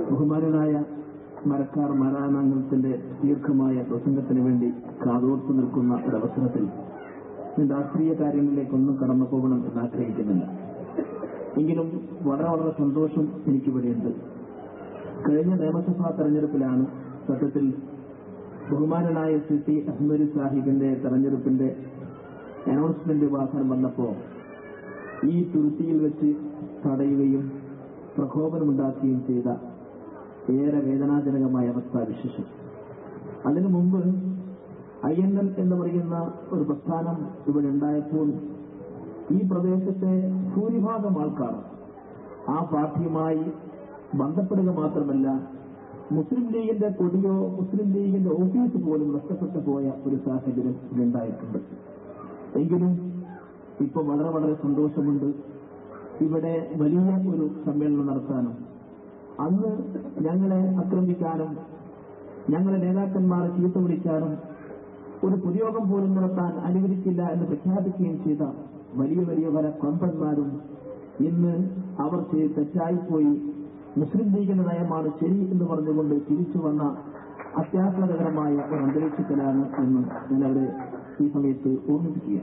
ബഹുമാനനായ മരക്കാർ മാരാനാംഗത്തിന്റെ ദീർഘമായ പ്രസംഗത്തിന് വേണ്ടി കാതോർത്തു നിൽക്കുന്ന ഒരവസരത്തിൽ രാഷ്ട്രീയ കാര്യങ്ങളിലേക്കൊന്നും കടന്നു പോകണം എന്ന് ആഗ്രഹിക്കുന്നില്ല. എങ്കിലും വളരെ വളരെ സന്തോഷം എനിക്കിവിടെയുണ്ട്. കഴിഞ്ഞ നിയമസഭാ തെരഞ്ഞെടുപ്പിലാണ് സത്യത്തിൽ ബഹുമാനനായ സിറ്റി അഹമ്മദ് സാഹിബിന്റെ തെരഞ്ഞെടുപ്പിന്റെ അനൗൺസ്മെന്റ് വാഹനം വന്നപ്പോൾ ഈ തുരുത്തിയിൽ വെച്ച് തടയുകയും പ്രകോപനമുണ്ടാക്കുകയും ചെയ്ത ഏറെ വേദനാജനകമായ അവസ്ഥാവിശേഷം. അതിനു മുമ്പ് INL എന്ന് പറയുന്ന ഒരു പ്രസ്ഥാനം ഇവിടെ ഉണ്ടായപ്പോൾ ഈ പ്രദേശത്തെ ഭൂരിഭാഗം ആൾക്കാർ ആ പാർട്ടിയുമായി ബന്ധപ്പെടുക മാത്രമല്ല, മുസ്ലിം ലീഗിന്റെ കൊടിയോ മുസ്ലിം ലീഗിന്റെ ഓഫീസ് പോലും നഷ്ടപ്പെട്ടു പോയ ഒരു സാഹചര്യം ഉണ്ടായിട്ടുണ്ട്. എങ്കിലും ഇപ്പൊ വളരെ വളരെ സന്തോഷമുണ്ട്. ഇവിടെ വലിയ ഒരു സമ്മേളനം നടത്താനും അന്ന് ഞങ്ങളെ ആക്രമിക്കാനും ഞങ്ങളെ നേതാക്കന്മാരെ ചീത്ത വിളിക്കാനും ഒരു പൊതുയോഗം പോലും നടത്താൻ അനുവദിക്കില്ല എന്ന് പ്രഖ്യാപിക്കുകയും ചെയ്ത വലിയ വലിയ പല കൊമ്പന്മാരും ഇന്ന് അവർ തെറ്റായിപ്പോയി, മുസ്ലിം ലീഗിന്റെ നയമാണ് ശരി എന്ന് പറഞ്ഞുകൊണ്ട് തിരിച്ചു വന്ന അത്യാഹ്ലാദകരമായ ഒരു അന്തരീക്ഷത്തിലാണ് എന്ന് ഞാനവരെ ഈ സമയത്ത് ഓർമ്മിപ്പിക്കുക.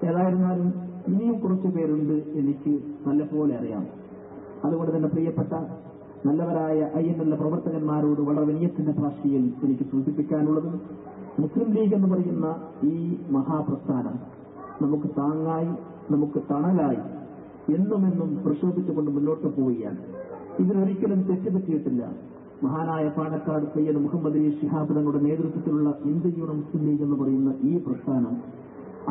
ഏതായിരുന്നാലും ഇനിയും കുറച്ചു പേരുണ്ട്, എനിക്ക് നല്ലപോലെ അറിയാം. അതുകൊണ്ട് തന്നെ പ്രിയപ്പെട്ട നല്ലവരായ INL പ്രവർത്തകന്മാരോട് വളരെ വിനയത്തിന്റെ ഭാഷയിൽ എനിക്ക് സൂചിപ്പിക്കാനുള്ളത്, മുസ്ലിം ലീഗ് എന്ന് പറയുന്ന ഈ മഹാപ്രസ്ഥാനം നമുക്ക് താങ്ങായി, നമുക്ക് തണലായി എന്നുമെന്നും പ്രശോഭിച്ചുകൊണ്ട് മുന്നോട്ട് പോവുകയാണ്. ഇതിനൊരിക്കലും തെറ്റുപറ്റിയിട്ടില്ല. മഹാനായ പാണക്കാട് സയ്യിദ് മുഹമ്മദ് അലി ശിഹാബ് തങ്ങളുടെ നേതൃത്വത്തിലുള്ള ഇന്ത്യയുടെ മുസ്ലിം ലീഗ് എന്ന് പറയുന്ന ഈ പ്രസ്ഥാനം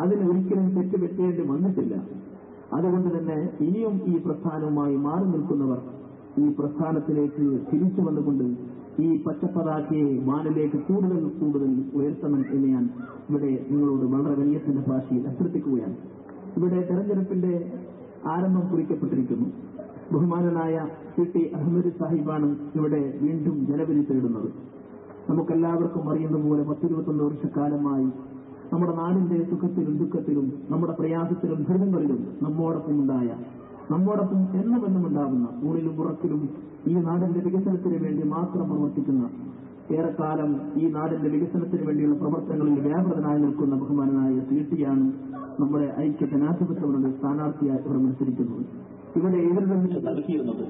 അതിനൊരിക്കലും തെറ്റുപറ്റേണ്ടി വന്നിട്ടില്ല. അതുകൊണ്ട് തന്നെ ഇനിയും ഈ പ്രസ്ഥാനവുമായി മാറി നിൽക്കുന്നവർ ഈ പ്രസ്ഥാനത്തിലേക്ക് തിരിച്ചു വന്നുകൊണ്ട് ഈ പച്ചപ്പതാക്കയെ വാനിലേക്ക് കൂടുതൽ കൂടുതൽ ഉയർത്തണം എന്ന് ഞാൻ ഇവിടെ നിങ്ങളോട് വളരെ വിനയത്തിന്റെ ഭാഷയിൽ അഭ്യർത്ഥിക്കുകയാണ്. ഇവിടെ തെരഞ്ഞെടുപ്പിന്റെ ആരംഭം കുറിക്കപ്പെട്ടിരിക്കുന്നു. ബഹുമാനനായ സിറ്റി അഹമ്മദ് സാഹിബാണ് ഇവിടെ വീണ്ടും ജനവിധി തേടുന്നത്. നമുക്കെല്ലാവർക്കും അറിയുന്ന പോലെ 10-21 വർഷക്കാലമായി നമ്മുടെ നാടിന്റെ സുഖത്തിലും ദുഃഖത്തിലും നമ്മുടെ പ്രയാസത്തിലും ദുരിതങ്ങളിലും നമ്മോടൊപ്പം എന്നും ഉണ്ടാകുന്ന ഊണിലും ഉറക്കിലും ഈ നാടിന്റെ വികസനത്തിന് വേണ്ടി മാത്രം പ്രവർത്തിക്കുന്ന, ഏറെക്കാലം ഈ നാടിന്റെ വികസനത്തിന് വേണ്ടിയുള്ള പ്രവർത്തനങ്ങളിൽ വ്യാപൃതനായി നിൽക്കുന്ന ബഹുമാനനായ സിറ്റിയാണ് നമ്മുടെ ഐക്യ ജനാധിപത്യങ്ങളുടെ സ്ഥാനാർത്ഥിയായി ഇവിടെ മത്സരിക്കുന്നത്. ഇവിടെ ഇവരുടെ നിന്ന് നൽകിയിരുന്നത്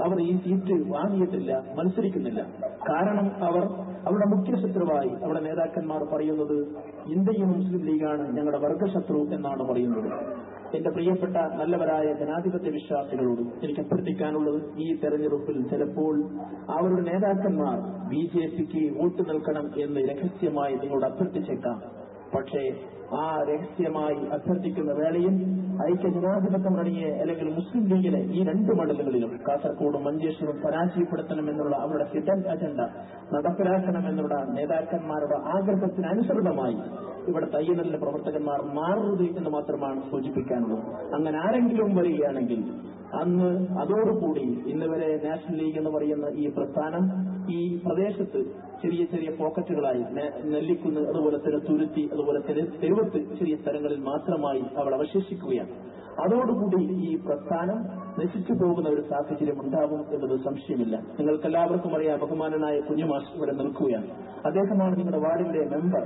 അവർ ഈ സീറ്റ് വാങ്ങിയിട്ടില്ല, മത്സരിക്കുന്നില്ല. കാരണം അവരുടെ മുഖ്യശത്രുവായി അവരുടെ നേതാക്കന്മാർ പറയുന്നത് ഇന്ത്യയും മുസ്ലിം ലീഗാണ് ഞങ്ങളുടെ വർഗശത്രു എന്നാണ് പറയുന്നത്. എന്റെ പ്രിയപ്പെട്ട നല്ലവരായ ജനാധിപത്യ വിശ്വാസികളോട് എനിക്ക് അഭ്യർത്ഥിക്കാനുള്ളത്, ഈ തെരഞ്ഞെടുപ്പിൽ ചിലപ്പോൾ അവരുടെ നേതാക്കന്മാർ BJPക്ക് വോട്ട് നൽകണം എന്ന് രഹസ്യമായി നിങ്ങളോട് അഭ്യർത്ഥിച്ചേക്കാം. പക്ഷേ ആ രഹസ്യമായി അഭ്യർത്ഥിക്കുന്ന വേളയിൽ ഐക്യ ജനാധിപത്യ മുന്നണിയെ അല്ലെങ്കിൽ മുസ്ലിം ലീഗിനെ ഈ 2 മണ്ഡലങ്ങളിലും കാസർഗോഡും മഞ്ചേശ്വരം പരാജയപ്പെടുത്തണമെന്നുള്ള അവരുടെ ഹിഡൻ അജണ്ട നടപ്പിലാക്കണമെന്നുള്ള നേതാക്കന്മാരുടെ ആഗ്രഹത്തിനനുസൃതമായി ഇവിടെ INL പ്രവർത്തകന്മാർ മാറരുത് എന്ന് മാത്രമാണ് സൂചിപ്പിക്കാനുള്ളത്. അങ്ങനെ ആരെങ്കിലും വരികയാണെങ്കിൽ അന്ന് അതോടുകൂടി ഇന്ന് വരെ നാഷണൽ ലീഗ് എന്ന് പറയുന്ന ഈ പ്രസ്ഥാനം ഈ പ്രദേശത്ത് ചെറിയ ചെറിയ പോക്കറ്റുകളായി നെല്ലിക്കുന്ന്, അതുപോലെ തന്നെ തുരുത്തി, അതുപോലെ തെരുവത്ത് ചെറിയ സ്ഥലങ്ങളിൽ മാത്രമായി അവൾ അവശേഷിക്കുകയാണ്. അതോടുകൂടി ഈ പ്രസ്ഥാനം നശിച്ചു പോകുന്ന ഒരു സാഹചര്യം ഉണ്ടാവും എന്നത് സംശയമില്ല. നിങ്ങൾക്കെല്ലാവർക്കും അറിയാം, ബഹുമാനനായ കുഞ്ഞുമാഷ് ഇവിടെ നിൽക്കുകയാണ്. അദ്ദേഹമാണ് നിങ്ങളുടെ വാർഡിന്റെ മെമ്പർ.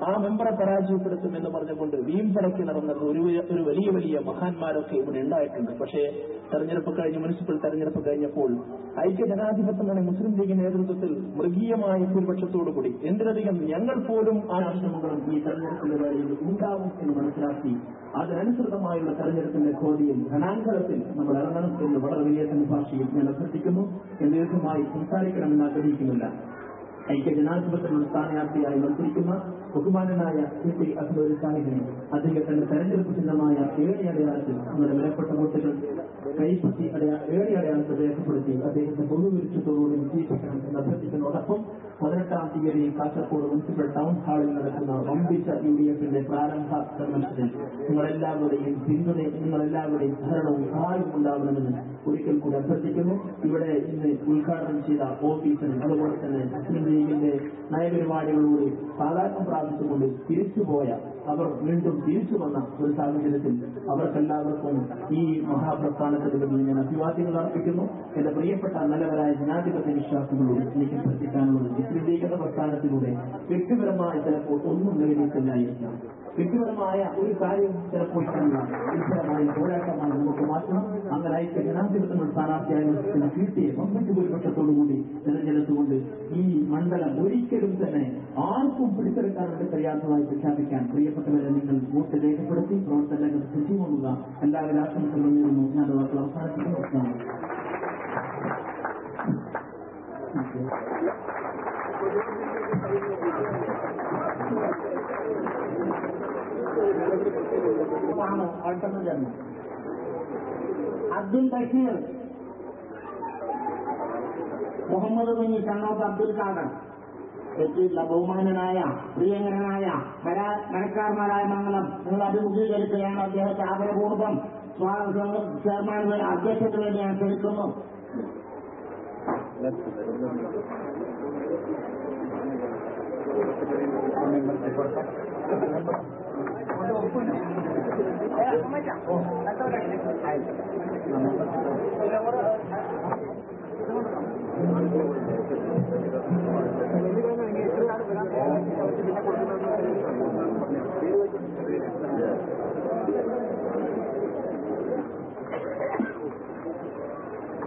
ആ മെമ്പറെ പരാജയപ്പെടുത്തുമെന്ന് പറഞ്ഞുകൊണ്ട് വീമ്പടക്കി നടന്നത് ഒരു വലിയ വലിയ മഹാന്മാരൊക്കെ ഇവിടെ ഉണ്ടായിട്ടുണ്ട്. പക്ഷേ തെരഞ്ഞെടുപ്പ് കഴിഞ്ഞ് മുനിസിപ്പൽ തെരഞ്ഞെടുപ്പ് കഴിഞ്ഞപ്പോൾ ഐക്യ ജനാധിപത്യമാണ് മുസ്ലിം ലീഗ് നേതൃത്വത്തിൽ മൃഗീയമായ ഭൂരിപക്ഷത്തോടുകൂടി, എന്തിനധികം ഞങ്ങൾ പോലും ആ ആശ്രമങ്ങളും ഈ തെരഞ്ഞെടുപ്പിന്റെ വേളയിൽ ഉണ്ടാവും എന്ന് മനസ്സിലാക്കി അതിനനുസൃതമായുള്ള തെരഞ്ഞെടുപ്പിന്റെ കോടിയിൽ ഘനാന്തരത്തിൽ നമ്മൾ ഇറങ്ങണം എന്ന് വളരെ വിനയത്തിന്റെ ഭാഷയിൽ ഞാൻ അഭ്യർത്ഥിക്കുന്നു. ദീർഘമായി സംസാരിക്കണമെന്ന് ആഗ്രഹിക്കുന്നില്ല. ഐക്യ ജനാധിപത്യമുള്ള സ്ഥാനാർത്ഥിയായി മത്സരിക്കുന്ന ബഹുമാനനായ സിറ്റി അഹമ്മദ് സാഹിബിനെ അദ്ദേഹത്തിന്റെ തെരഞ്ഞെടുപ്പ് ചിഹ്നമായ ഏഴി അടയാളത്തിൽ നമ്മുടെ വിലപ്പെട്ട വോട്ടുകൾ കൈപ്പറ്റി ഏഴി അടയാളത്തിൽ രേഖപ്പെടുത്തി അദ്ദേഹത്തെ പൊതുവിരുദ്ധത്തോടുകൂടി വിജയിപ്പിക്കണം എന്ന് അഭ്യർത്ഥിക്കുന്നതോടൊപ്പം 18-ാം തീയതി കാസർഗോഡ് മുനിസിപ്പൽ ടൗൺ ഹാളിൽ നടക്കുന്ന വമ്പിച്ച UDFന്റെ പ്രാരംഭ കൺവെൻഷനിൽ നിങ്ങളെല്ലാവരുടെയും പിന്തുണയും നിങ്ങളെല്ലാവരുടെയും സഹകരണവും സഹായവും ഉണ്ടാകണമെന്ന് ഒരിക്കൽ കൂടി അഭ്യർത്ഥിക്കുന്നു. ഇവിടെ ഇന്ന് ഉദ്ഘാടനം ചെയ്ത ഓഫീസിനും അതുപോലെ തന്നെ മുസ്ലിം ലീഗിന്റെ നയപരിപാടികളോട് സാധാരണ പ്രാപിച്ചുകൊണ്ട് തിരിച്ചുപോയ അവർ വീണ്ടും തിരിച്ചു വന്ന ഒരു സാഹചര്യത്തിൽ അവർക്കെല്ലാവർക്കും ഈ മഹാപ്രസ്ഥാനത്തിന് വേണ്ടി ഞാൻ അഭിവാദ്യങ്ങൾ അർപ്പിക്കുന്നു. എന്റെ പ്രിയപ്പെട്ട നല്ലവരായ ജനാധിപത്യ വിശ്വാസികളോട് എനിക്ക് ശ്രദ്ധിക്കാനുള്ളത് മുസ്ലിം ലീഗ് എന്ന പ്രസ്ഥാനത്തിലൂടെ വ്യക്തിപരമായി ചിലപ്പോൾ ഒന്നും നേടിയിട്ടില്ലായിരിക്കാം. വ്യക്തിപരമായ ഒരു കാര്യം ചിലപ്പോൾ വ്യക്തിപരമായ പോരാട്ടമാണ് നമുക്ക് മാറ്റണം. അങ്ങനെ ഐക്യ ജനാധിപത്യ സ്ഥാനാർത്ഥിയായ കിട്ടിയ 12 ഭൂരിപക്ഷത്തോടുകൂടി തിരഞ്ഞെടുത്തുകൊണ്ട് ഈ മണ്ഡലം ഒരിക്കലും തന്നെ ആർക്കും പിടിച്ചെടുക്കാൻ വേണ്ടി കഴിയാത്തതായി പ്രഖ്യാപിക്കാൻ പ്രിയപ്പെട്ടവരെ നിങ്ങൾ വോട്ട് രേഖപ്പെടുത്തി പ്രവർത്തന രംഗത്ത് സജീവമാകുക. എല്ലാവരും ആശംസകളും നേരുന്നു. ഞാൻ വാക്കുകൾ അവസാനിപ്പിക്കുന്നു. അബ്ദുൽ ബഷീർ, മുഹമ്മദ് കുഞ്ഞി, കണ്ണോത്ത് അബ്ദുൽ ഖാദർ എത്തിയില്ല. ബഹുമാനനായ പ്രിയങ്കരനായ മരക്കാർമാരായ മംഗലം നിങ്ങൾ അഭിമുഖീകരിക്കുകയാണ്. അദ്ദേഹത്തെ ആദരപൂർവ്വം ചെയർമാൻ അധ്യക്ഷത്തിന് വേണ്ടി ഞാൻ ക്ഷണിക്കുന്നു.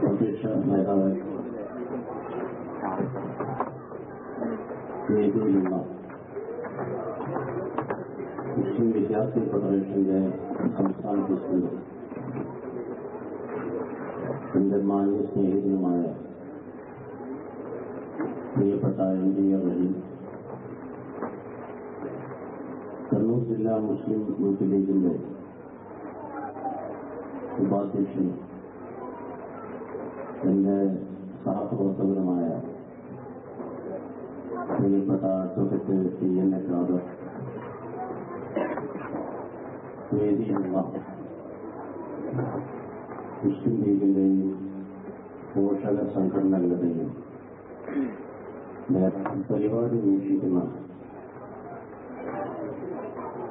അധ്യക്ഷ നേതാവ് വേദിയിലുള്ള മുസ്ലിം വിദ്യാർത്ഥി ഫെഡറേഷന്റെ സംസ്ഥാന പ്രസിഡന്റ്, എന്റെ മാന്യ സ്നേഹിതനുമായ പ്രിയപ്പെട്ട എം.ഡി.എ. റഹീം, കണ്ണൂർ ജില്ലാ മുസ്ലിം യൂത്ത് ലീഗിന്റെ ഉപാധ്യക്ഷൻ, എന്റെ സഹപ്രവർത്തകരുമായ പ്രിയപ്പെട്ട അഡ്വക്കേറ്റ് ടി.എൻ.എ. ഖാദർ, വേദിയിലുള്ള മുസ്ലിം ലീഗിന്റെയും പോഷക സംഘടനകളുടെയും പരിപാടി വീക്ഷിക്കുന്ന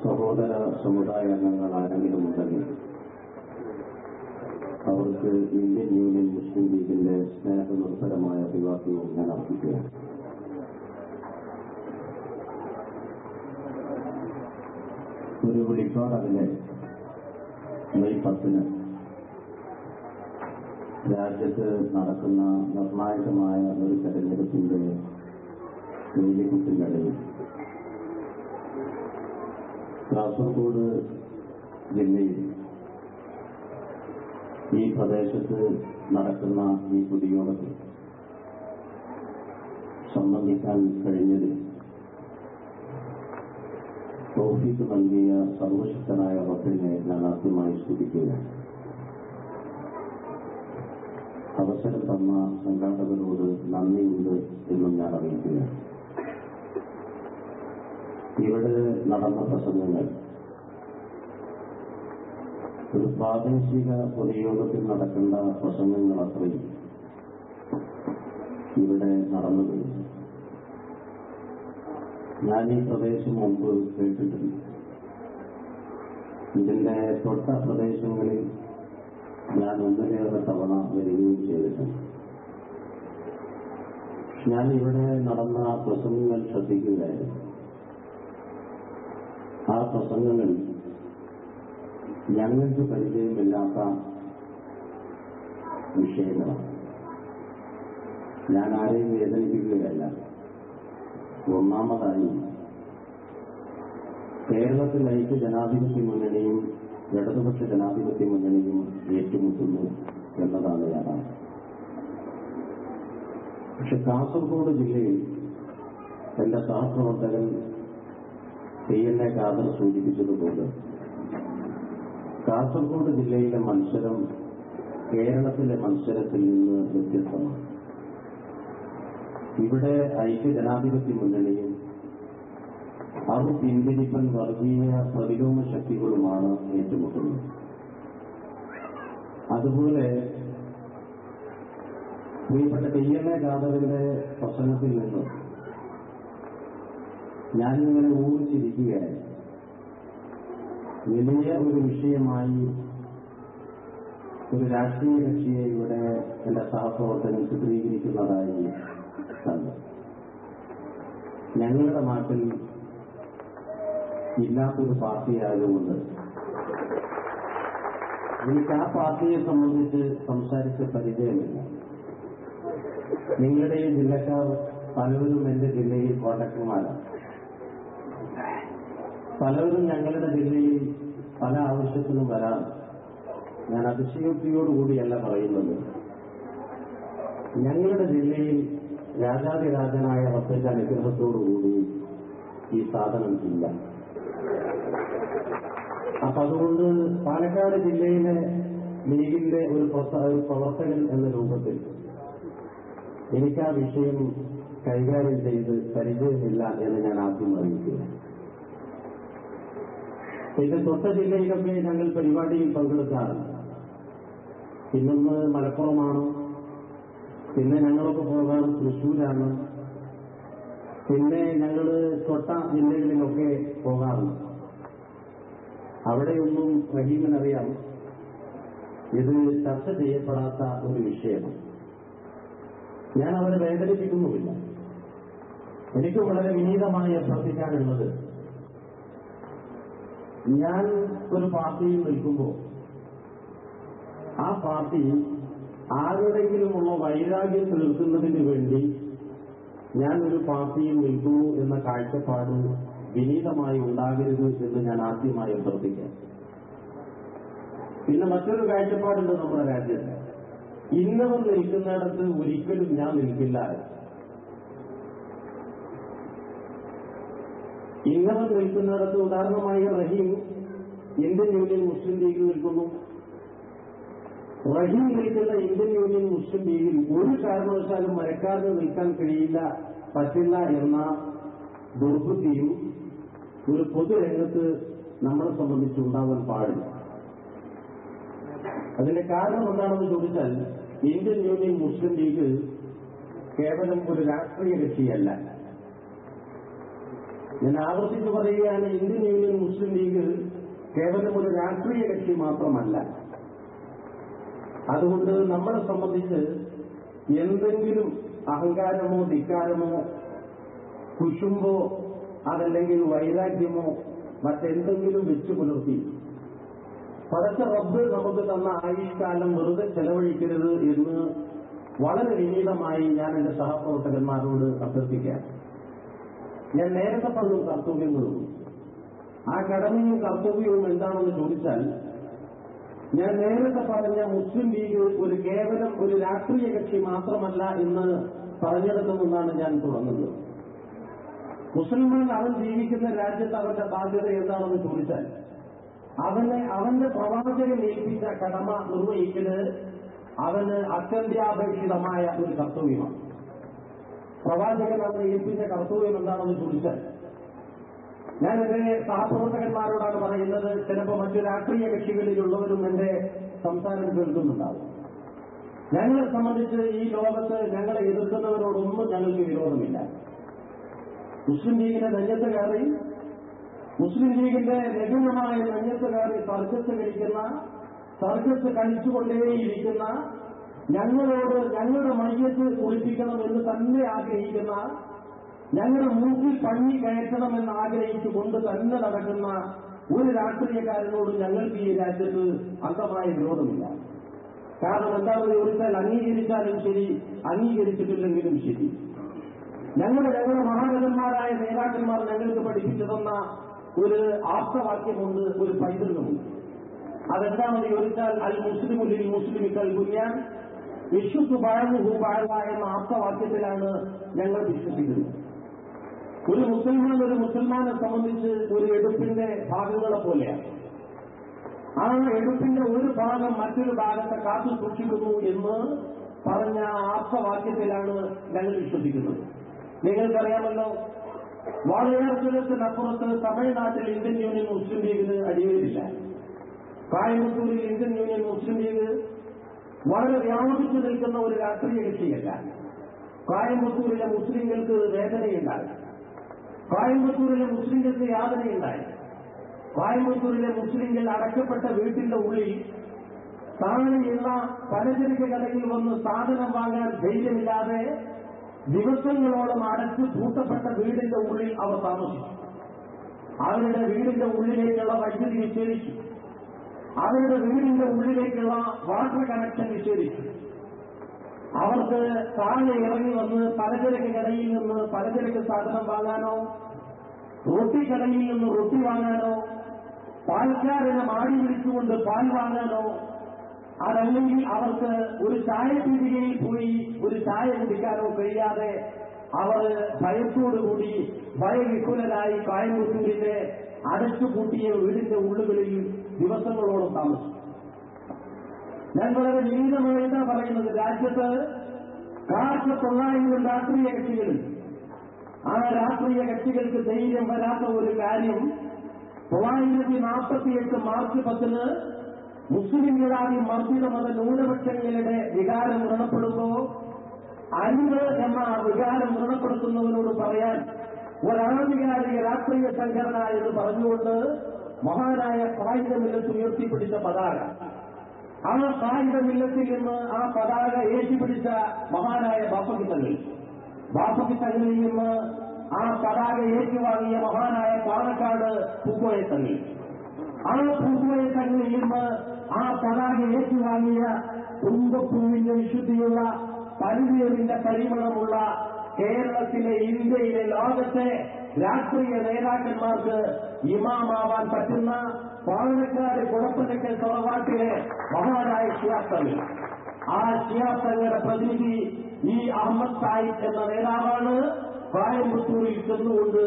സഹോദര സമുദായ അംഗങ്ങൾ ആരെങ്കിലും ഉണ്ടെങ്കിൽ അവർക്ക് ഇന്ത്യൻ യൂണിയൻ മുസ്ലിം ലീഗിന്റെ സ്നേഹനിർഭരമായ അഭിവാദ്യവും ഞാൻ അർപ്പിക്കുകയാണ്. ഒരു വെളിപ്പാടതിലെ മെയ് 10 രാജ്യത്ത് നടക്കുന്ന നിർണായകമായ ഒരു തെരഞ്ഞെടുപ്പിന്റെ വേലിക്കുട്ടിനിടയിൽ കാസർഗോഡ് ജില്ലയിൽ ഈ പ്രദേശത്ത് നടക്കുന്ന ഈ പൊതുയോഗത്തിൽ സംബന്ധിക്കാൻ കഴിഞ്ഞതിൽ തൗഫീഖ് നൽകിയ സർവശക്തനായ റബ്ബിനെ ഞാൻ ആദ്യമായി സ്തുതിക്കുകയാണ്. അവസരം തന്ന സംഘാടകരോട് നന്ദിയുണ്ട് എന്നും ഞാൻ അറിയിക്കുകയാണ്. ഇവിടെ നടന്ന പ്രസംഗങ്ങൾ ഒരു പ്രാദേശിക പൊതുയോഗത്തിൽ നടക്കേണ്ട പ്രസംഗങ്ങൾ അത്രയും ഇവിടെ നടന്നുകഴിഞ്ഞു. ഞാൻ ഈ പ്രദേശം മുമ്പ് കേട്ടിട്ടുണ്ട്. ഇതിന്റെ തൊട്ട പ്രദേശങ്ങളിൽ ഞാൻ ഒന്നിലേറെ തവണ വരികയും ചെയ്തിട്ടുണ്ട്. ഞാൻ ഇവിടെ നടന്ന പ്രസംഗങ്ങൾ ശ്രദ്ധിക്കുകയായിരുന്നു. ആ പ്രസംഗങ്ങൾ ഞങ്ങൾക്ക് പരിചയമില്ലാത്ത വിഷയങ്ങളാണ്. ഞാൻ ആരെയും വേദനിപ്പിക്കുകയല്ല. ഒന്നാമതായി കേരളത്തിൽ ഐക്യ ജനാധിപത്യ മുന്നണിയും ഇടതുപക്ഷ ജനാധിപത്യ മുന്നണിയും ഏറ്റുമുട്ടുന്നു എന്നതാണ് യാഥാർത്ഥ്യം. പക്ഷെ കാസർഗോഡ് ജില്ലയിൽ എന്റെ സഹപ്രവർത്തകൻ ടി.എൻ.എ. ഖാദർ സൂചിപ്പിച്ചതുപോലെ കാസർഗോഡ് ജില്ലയിലെ മത്സരം കേരളത്തിലെ മത്സരത്തിൽ നിന്ന് വ്യത്യസ്തമാണ്. ഇവിടെ ഐക്യ ജനാധിപത്യ മുന്നണിയും അത് പിന്തിരിപ്പൻ വർഗീയ പ്രതിലോമ ശക്തികളുമാണ് ഏറ്റുമുട്ടുന്നത്. അതുപോലെ പ്രിയപ്പെട്ട TNA ഖാദറിന്റെ പ്രസംഗത്തിൽ നിന്ന് ഞാനിങ്ങനെ ഊഹിച്ചിരിക്കുകയാണ്. വലിയ ഒരു വിഷയമായി ഒരു രാഷ്ട്രീയ കക്ഷിയെ ഇവിടെ എന്റെ സഹപ്രവർത്തകൻ ചിത്രീകരിക്കുന്നതായി കണ്ടു. ഞങ്ങളുടെ നാട്ടിൽ ഇല്ലാത്തൊരു പാർട്ടിയായതുകൊണ്ട് എനിക്ക് ആ പാർട്ടിയെ സംബന്ധിച്ച് സംസാരിച്ച പരിചയമില്ല. നിങ്ങളുടെ ഈ ജില്ലക്കാർ പലവരും എന്റെ ജില്ലയിൽ കോൺട്രാക്ടർമാരാണ്. പലവരും ഞങ്ങളുടെ ജില്ലയിൽ പല ആവശ്യത്തിനും വരാം. ഞാൻ അതിശയോക്തിയോടുകൂടിയല്ല പറയുന്നത്. ഞങ്ങളുടെ ജില്ലയിൽ രാജാതിരാജനായ വസ്തുക്കളുടെ അനുഗ്രഹത്തോടുകൂടി ഈ സാധനം ഇല്ല. അപ്പൊ അതുകൊണ്ട് പാലക്കാട് ജില്ലയിലെ ലീഗിന്റെ ഒരു പ്രവർത്തകൻ എന്ന രൂപത്തിൽ എനിക്ക് ആ വിഷയം കൈകാര്യം ചെയ്ത് പരിചയമില്ല എന്ന് ഞാൻ ആദ്യം അറിയിക്കുക. ഇത് തൊട്ട ജില്ലയിലൊക്കെ ഞങ്ങൾ പരിപാടിയിൽ പങ്കെടുക്കാറുണ്ട്. പിന്നൊന്ന് മലപ്പുറമാണ്, പിന്നെ ഞങ്ങളൊക്കെ പോകാൻ തൃശ്ശൂരാണ്, പിന്നെ ഞങ്ങൾ തൊട്ട ജില്ലകളിലൊക്കെ പോകാറുണ്ട്. അവിടെയൊന്നും റഹീമിനറിയാം ഇത് ചർച്ച ചെയ്യപ്പെടാത്ത ഒരു വിഷയമാണ്. ഞാൻ അവരെ വേദനിപ്പിക്കുന്നുമില്ല. എനിക്ക് വളരെ വിനീതമായി അഭ്യർത്ഥിക്കാനുള്ളത്, ഞാൻ ഒരു പാർട്ടിയിൽ നിൽക്കുമ്പോൾ ആ പാർട്ടി ആരുടെയെങ്കിലുമുള്ള വൈരാഗ്യം തീർക്കുന്നതിന് വേണ്ടി ഞാൻ ഒരു പാർട്ടിയിൽ നിൽക്കുന്നു എന്ന കാഴ്ചപ്പാട് വിനീതമായി ഉണ്ടാകരുത് എന്ന് ഞാൻ ആദ്യമായി അഭ്യർത്ഥിക്കാം. പിന്നെ മറ്റൊരു കാഴ്ചപ്പാടുണ്ട് നമ്മുടെ രാജ്യത്ത്. ഇന്നവർ നിൽക്കുന്നിടത്ത് ഒരിക്കലും ഞാൻ നിൽക്കില്ല. ഇന്നവർ നിൽക്കുന്നിടത്ത് ഉദാഹരണമായി റഹീം ഇന്ത്യൻ യൂണിയൻ മുസ്ലിം ലീഗിൽ നിൽക്കുന്നു. റഹീം നിൽക്കുന്ന ഇന്ത്യൻ യൂണിയൻ മുസ്ലിം ലീഗിൽ ഒരു കാരണവശാലും മരക്കാരന് നിൽക്കാൻ കഴിയില്ല, പറ്റില്ല എന്ന ദുർബുദ്ധിയും ഒരു പൊതുരംഗത്ത് നമ്മളെ സംബന്ധിച്ച് ഉണ്ടാവാൻ പാടില്ല. അതിന്റെ കാരണം എന്താണെന്ന് ചോദിച്ചാൽ, ഇന്ത്യൻ യൂണിയൻ മുസ്ലിം ലീഗ് കേവലം ഒരു രാഷ്ട്രീയ കക്ഷിയല്ല. ഞാൻ ആവർത്തിച്ച് പറയുകയാണ്, ഇന്ത്യൻ യൂണിയൻ മുസ്ലിം ലീഗ് കേവലം ഒരു രാഷ്ട്രീയ കക്ഷി മാത്രമല്ല. അതുകൊണ്ട് നമ്മളെ സംബന്ധിച്ച് എന്തെങ്കിലും അഹങ്കാരമോ ധിക്കാരമോ കുശുമ്പോ അതല്ലെങ്കിൽ വൈരാഗ്യമോ മറ്റെന്തെങ്കിലും വെച്ചു പുലർത്തി പടച്ച റബ്ബ് നമുക്ക് തന്ന ആയുഷ്കാലം വെറുതെ ചെലവഴിക്കരുത് എന്ന് വളരെ വിനീതമായി ഞാൻ എന്റെ സഹപ്രവർത്തകന്മാരോട് അഭ്യർത്ഥിക്കാം. ഞാൻ നേരത്തെ പറഞ്ഞു കർത്തവ്യങ്ങളും. ആ കടമയും കർത്തവ്യവും എന്താണെന്ന് ചോദിച്ചാൽ, ഞാൻ നേരത്തെ പറഞ്ഞ മുസ്ലിം ലീഗ് ഒരു കേവലം ഒരു രാഷ്ട്രീയ കക്ഷി മാത്രമല്ല എന്ന് പറഞ്ഞിടത്തു നിന്നാണ് ഞാൻ തുടങ്ങുന്നത്. മുസ്ലിംകൾ അവൻ ജീവിക്കുന്ന രാജ്യത്ത് അവന്റെ ബാധ്യത എന്താണെന്ന് ചോദിച്ചാൽ, അവന്റെ പ്രവാചകൻ ഏൽപ്പിച്ച കടമ നിർവഹിക്കല് അവന് അത്യന്താപേക്ഷിതമായ ഒരു കർത്തവ്യമാണ്. പ്രവാചകൻ അവനെ ഏൽപ്പിച്ച കർത്തവ്യം എന്താണെന്ന് ചോദിച്ചാൽ, ഞാൻ എന്റെ സഹപ്രവർത്തകന്മാരോടാണ് പറയുന്നത്, ചിലപ്പോൾ മറ്റു രാഷ്ട്രീയ കക്ഷികളിലുള്ളവരും എന്റെ സംസാരം കേൾക്കുന്നുണ്ടാവും. ഞങ്ങളെ സംബന്ധിച്ച് ഈ ലോകത്ത് ഞങ്ങളെ എതിർക്കുന്നവരോടൊന്നും ഞങ്ങൾക്ക് വിരോധമില്ല. മുസ്ലിം ലീഗിന്റെ നെഞ്ഞത്ത് കയറി, മുസ്ലിം ലീഗിന്റെ ലഘുനമായ നെഞ്ഞത്ത് കയറി സർക്കസ് കളിച്ചുകൊണ്ടേയിരിക്കുന്ന, ഞങ്ങളോട് ഞങ്ങളുടെ മയ്യത്ത് കുളിപ്പിക്കണമെന്ന് തന്നെ ആഗ്രഹിക്കുന്ന, ഞങ്ങളുടെ മൂക്കിൽ പഞ്ഞി കയറ്റണമെന്ന് ആഗ്രഹിച്ചുകൊണ്ട് തന്നെ നടക്കുന്ന ഒരു രാഷ്ട്രീയക്കാരനോട് ഞങ്ങൾക്ക് ഈ രാജ്യത്ത് അന്ധമായ വിരോധമില്ല. കാരണം എന്താണെന്ന് ചോദിച്ചാൽ, അംഗീകരിച്ചാലും ശരി അംഗീകരിച്ചിട്ടില്ലെങ്കിലും ശരി, ഞങ്ങളുടെ മഹാനഗന്മാരായ നേതാക്കന്മാർ ഞങ്ങൾക്ക് പഠിപ്പിച്ചു തന്ന ഒരു ആപ്തവാക്യമുണ്ട്, ഒരു പൈതൃകമുണ്ട്. അതെന്താണെന്ന് ചോദിച്ചാൽ, അൽ മുസ്ലിമുലിൽ മുസ്ലിമിക്കൽ ബുനിയാൻ വിശുദ്ധ ബാഴുഹു ബാഴ എന്ന ആപ്തവാക്യത്തിലാണ് ഞങ്ങൾ വിശ്വസിക്കുന്നത്. ഒരു മുസൽമാനെ സംബന്ധിച്ച് ഒരു എടുപ്പിന്റെ ഭാഗങ്ങളെ പോലെയാണ്. ആ എടുപ്പിന്റെ ഒരു ഭാഗം മറ്റൊരു ഭാഗത്തെ കാത്തു സൂക്ഷിക്കുന്നു എന്ന് പറഞ്ഞ ആപ്തവാക്യത്തിലാണ് ഞങ്ങൾ വിശ്വസിക്കുന്നത്. നിങ്ങൾക്കറിയാമല്ലോ, വാളയാർച്ചലത്തിനപ്പുറത്ത് തമിഴ്നാട്ടിൽ ഇന്ത്യൻ യൂണിയൻ മുസ്ലിം ലീഗിന് അടിവേരില്ല. കോയമ്പത്തൂരിൽ ഇന്ത്യൻ യൂണിയൻ മുസ്ലിം ലീഗ് വളരെ വ്യാപിച്ചു നിൽക്കുന്ന ഒരു രാഷ്ട്രീയ കക്ഷിയല്ല. കോയമ്പത്തൂരിലെ മുസ്ലിങ്ങൾക്ക് വേദനയുണ്ടായി, കോയമ്പത്തൂരിലെ മുസ്ലിങ്ങൾക്ക് യാതനയുണ്ടായി. കോയമ്പത്തൂരിലെ മുസ്ലിങ്ങൾ അടക്കപ്പെട്ട വീട്ടിന്റെ ഉള്ളിൽ താഴെയുള്ള പലചരക്ക് കടയിൽ വന്ന് സാധനം വാങ്ങാൻ ധൈര്യമില്ലാതെ ദിവസങ്ങളോളം അടച്ചു പൂട്ടപ്പെട്ട വീടിന്റെ ഉള്ളിൽ അവർ താമസിച്ചു. അവരുടെ വീടിന്റെ ഉള്ളിലേക്കുള്ള വൈദ്യുതി വിച്ഛേദിച്ചു, അവരുടെ വീടിന്റെ ഉള്ളിലേക്കുള്ള വാട്ടർ കണക്ഷൻ വിച്ഛേദിച്ചു. അവർക്ക് താഴെ ഇറങ്ങി വന്ന് പലചരക്ക് കടയിൽ നിന്ന് പലചരക്ക് സാധനം വാങ്ങാനോ, റൊട്ടി കടയിൽ നിന്ന് റൊട്ടി വാങ്ങാനോ, പാൽക്കാരനെ മാടി വിളിച്ചുകൊണ്ട് പാൽ വാങ്ങാനോ, അതല്ലെങ്കിൽ അവർക്ക് ഒരു ചായപീടികയിൽ പോയി ഒരു ചായ കുടിക്കാനോ കഴിയാതെ അവർ ഭയത്തോടുകൂടി ഭയവിഹുലരായി കോയമ്പത്തൂരിന്റെ അടച്ചുപൂട്ടിയ വീടിന്റെ ഉള്ളുകളിൽ ദിവസങ്ങളോളം താമസിച്ചു. ഞാൻ വളരെ ലളിതമായിട്ടാണ് പറയുന്നത്. രാജ്യത്ത് 900 രാഷ്ട്രീയ കക്ഷികളുണ്ട്. ആ രാഷ്ട്രീയ കക്ഷികൾക്ക് ധൈര്യം വരാത്ത ഒരു കാര്യം 948 മാർച്ച് 10 മുസ്ലിങ്ങളായി മർദ്ദിത മത ന്യൂനപക്ഷങ്ങളുടെ വികാരം വ്രണപ്പെടുമ്പോൾ അരുത് എന്ന വികാരം വ്രണപ്പെടുത്തുന്നവരോട് പറയാൻ ഒരാധികാരിക രാഷ്ട്രീയ സംഘടന എന്ന് പറഞ്ഞുകൊണ്ട് മഹാനായ ഖായിദ മില്ലത്ത് ഉയർത്തിപ്പിടിച്ച പതാക, ആ ഖായിദ മില്ലത്തിൽ നിന്ന് ആ പതാക ഏറ്റുപിടിച്ച മഹാനായ ബാപ്പക്കി തങ്ങളിൽ നിന്ന് ആ പതാക ഏറ്റുവാങ്ങിയ മഹാനായ പാലക്കാട് പൂക്കോയ തങ്ങൾ, ആ പൂക്കോയ തങ്ങളിൽ നിന്ന് ആ പതാക ഏറ്റുവാങ്ങിയ കുടുംബപ്പൂവിന്റെ വിശുദ്ധിയുള്ള പരിവേറിന്റെ പരിമളമുള്ള കേരളത്തിലെ, ഇന്ത്യയിലെ, ലോകത്തെ രാഷ്ട്രീയ നേതാക്കന്മാർക്ക് ഇമാമാവാൻ പറ്റുന്ന പാലക്കാട് കുഴപ്പനക്കൽ തറവാട്ടിലെ മഹാനായ ശിഹാബ്, ആ ശിഹാബ് പ്രതിനിധി ഈ അഹമ്മദ് സാഹിബ് എന്ന നേതാവാണ് കോയമ്പത്തൂരിൽ ചെന്നുകൊണ്ട്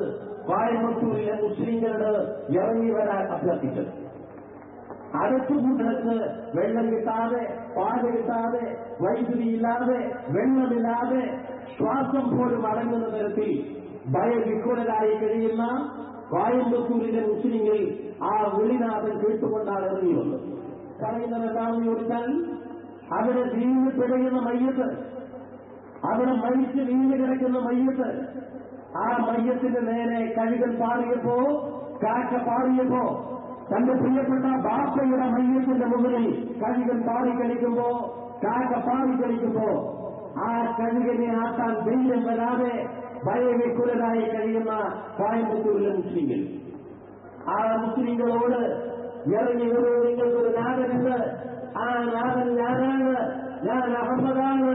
കോയമ്പത്തൂരിലെ മുസ്ലിങ്ങളുടെ ഇറങ്ങി വരാൻ അഭ്യർത്ഥിച്ചത്. അടച്ചുകൂട്ടർക്ക് വെള്ളം കിട്ടാതെ, പാല് കിട്ടാതെ, വൈദ്യുതിയില്ലാതെ, വെള്ളമില്ലാതെ, ശ്വാസം പോലും അടങ്ങുന്ന തരത്തിൽ ഭയവിഹുലരായി കഴിയുന്ന കോയമ്പത്തൂരിലെ മുസ്ലിങ്ങൾ ആ വിളിനാഥൻ കേട്ടുകൊണ്ടാണ് ഇറങ്ങി വന്നത്. പറയുന്നത് എന്താണെന്ന് ചോദിച്ചാൽ, അവിടെ വീണ് പിടയുന്ന മയ്യത്ത്, അവിടെ മരിച്ച് വീണ് കിടക്കുന്ന മയ്യത്ത്, ആ മയ്യത്തിന്റെ നേരെ കഴുകൻ പാറിയപ്പോ, കാക്ക പാറിയപ്പോ, തന്റെ പ്രിയപ്പെട്ട ബാപ്പയുടെ മയ്യത്തിന്റെ മുകളിൽ കഴുകൻ പാറി കളിക്കുമ്പോ, കാക്ക പാറി കളിക്കുമ്പോ ആ കഴുകനെ ആട്ടാൻ ധൈര്യം വരാതെ ഭയവിഹുലരായി കഴിയുന്ന കോയമ്പത്തൂരിലെ മുസ്ലിങ്ങൾ, ആ മുസ്ലിങ്ങളോട് ഇറങ്ങി ഒരു നിങ്ങൾക്കൊരു നാഥനുണ്ട്, ആ നാഥൻ ഞാനാണ്, ഞാൻ അഹമ്മദാണ്,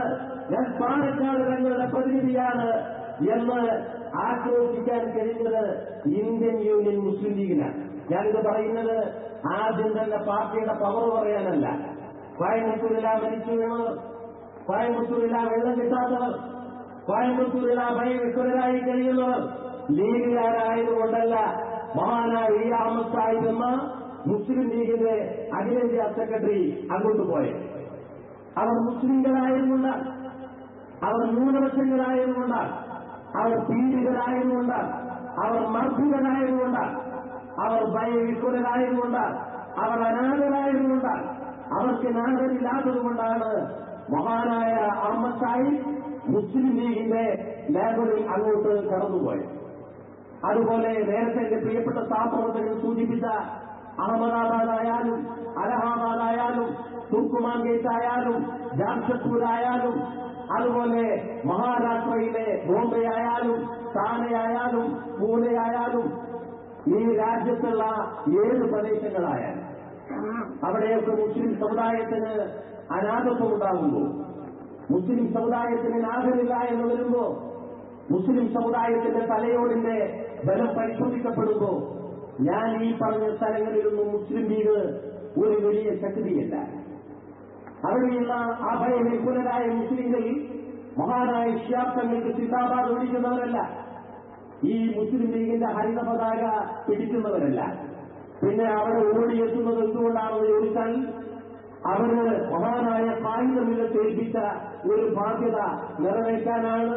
ഞാൻ പാലക്കാട് തങ്ങളുടെ പ്രതിനിധിയാണ് എന്ന് ആക്രോശിക്കാൻ കഴിഞ്ഞത് ഇന്ത്യൻ യൂണിയൻ മുസ്ലിം ലീഗിനാണ്. ഞാനിത് പറയുന്നത് ആദ്യം തന്നെ പാർട്ടിയുടെ പവർ പറയാനല്ല. കോയമ്പത്തൂരിലാ മരിച്ചു വീണവർ, കോയമ്പത്തൂരിലാ വെള്ളം കിട്ടാത്തവർ, കോയമ്പത്തൂരിലാ ഭയവിഹുലരായി കഴിയുന്നവർ ലീഗുകാരായതുകൊണ്ടല്ല. മഹാനായ ഇ അഹമ്മദ് സാഹിബ് എന്ന മുസ്ലിം ലീഗിന്റെ അഖിലേന്ത്യാ സെക്രട്ടറി അങ്ങോട്ട് പോയത് അവർ മുസ്ലിങ്ങളായതുകൊണ്ടാണ്, അവർ ന്യൂനപക്ഷങ്ങളായതുകൊണ്ടാണ്, അവർ പീഡിതരായതുകൊണ്ടാണ്, അവർ മർദ്ദിതരായതുകൊണ്ടാണ്, അവർ ഭയവിഹുലരായതുകൊണ്ടാണ്, അവർ അനാഥരായതുകൊണ്ടാണ്, അവർക്ക് നാഥനില്ലാത്തതുകൊണ്ടാണ് മഹാനായ അഹമ്മദ് സാഹിബ് മുസ്ലിം ലീഗിന്റെ ലേബറിൽ അങ്ങോട്ട് കടന്നുപോയത്. അതുപോലെ നേരത്തെ എന്റെ പ്രിയപ്പെട്ട സഹപ്രവർത്തകൻ സൂചിപ്പിച്ച അഹമ്മദാബാദായാലും അലഹാബാദായാലും തുർക്കുമാൻ ഗേറ്റ് ആയാലും ജാംഷഡ്പൂരായാലും അതുപോലെ മഹാരാഷ്ട്രയിലെ ബോംബെ ആയാലും താനെ ആയാലും പൂനെ ആയാലും ഈ രാജ്യത്തുള്ള 7 പ്രദേശങ്ങളായാലും അവിടെയൊക്കെ മുസ്ലിം സമുദായത്തിന് അനാഥത്വം ഉണ്ടാകുമ്പോൾ, മുസ്ലിം സമുദായത്തിന് നാഥനില്ല എന്ന് വരുമ്പോൾ, മുസ്ലിം സമുദായത്തിന്റെ തലയോടിന്റെ ബലം പരിശോധിക്കപ്പെടുമ്പോ ഞാൻ ഈ പറഞ്ഞ സ്ഥലങ്ങളിലൊന്നും മുസ്ലിം ലീഗ് ഒരു വലിയ ശക്തിയല്ല. അവിടെയുള്ള ആ ഭയവിഹുലരായ മുസ്ലിങ്ങൾ മഹാനായ ശിഹാബ് തങ്ങൾക്ക് സിന്ദാബാദ് വിളിക്കുന്നവരല്ല, ഈ മുസ്ലിം ലീഗിന്റെ ഹരിത പതാക പിടിക്കുന്നവരല്ല. പിന്നെ അവിടെ ഓടിയെത്തുന്നത് എന്തുകൊണ്ടാണെന്ന് ചോദിച്ചാൽ, അവര് മഹാനായ ഖായിദ മില്ലത്ത് ഏൽപ്പിച്ച ഒരു ബാധ്യത നിറവേറ്റാനാണ്